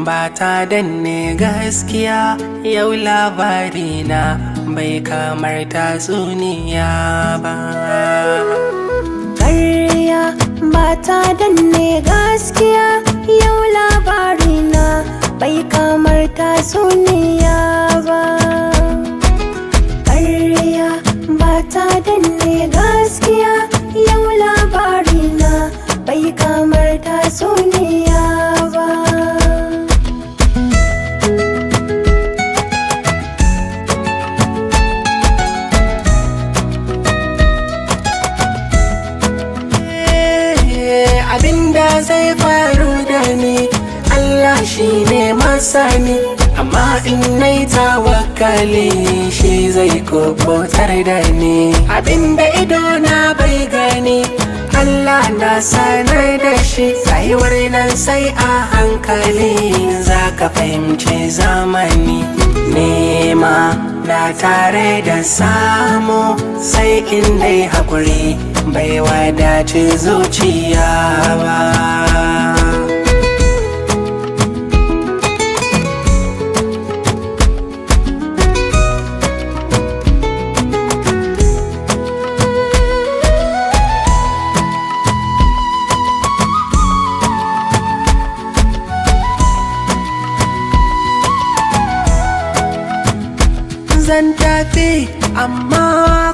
ba ta danne gaskiya. Yau labarina bai kamar tatsuniya ba. Ƙarya ba ta danne gaskiya, yau labarina bai kamar tatsuniya ba. Ƙarya ba ta danne gaskiya, yau labarina bai kamar tatsuniya ba. Abinda zai faru da ni Allah shi ne masani, amma in nai tawakkali shi zai kubutar da ni. Abinda idona bai gani Allah na sanar da shi, rayuwar nan sai a hankali za ka fahimci zamani. Nema na tare da samu sai in dai haƙuri bai wadace zuciya ba. Zan tafi amma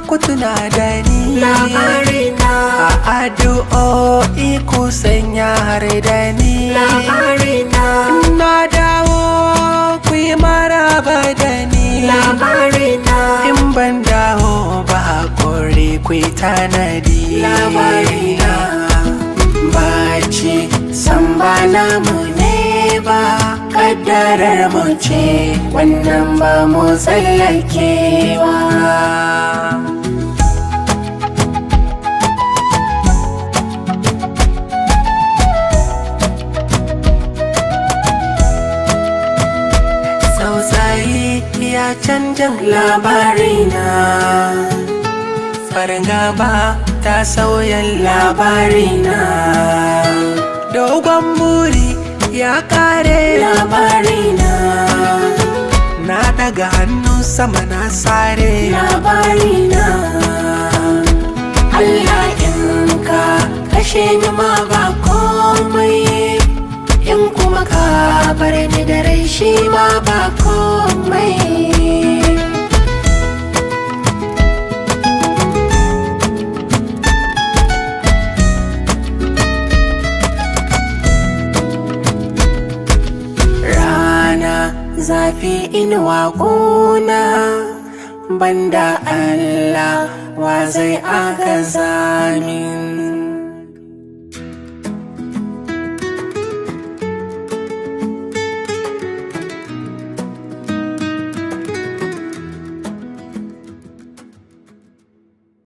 ku tuna da ni, Labarina, a addu'o'i ku sanya har da ni. labarina, Na dawo ku yi maraba da ni. labarina, In ban dawo ba haƙuri ku yi tanadi. Labarina. Baci san ba namu ne ba, kaddarar mu ce wannan ba mu tsallakewa. Tsautsayi ya canjan labarina, farin gaba ta sauya labarina. Dogon buri ya kare Labarina, na daga hannu sama na sare. labarina, Allah in ka kashe ni ma ba komai, in kuma ka bar ni da rai shi ma ba komai. Zafi inuwa ƙuna banda Allah wa zai agaza min.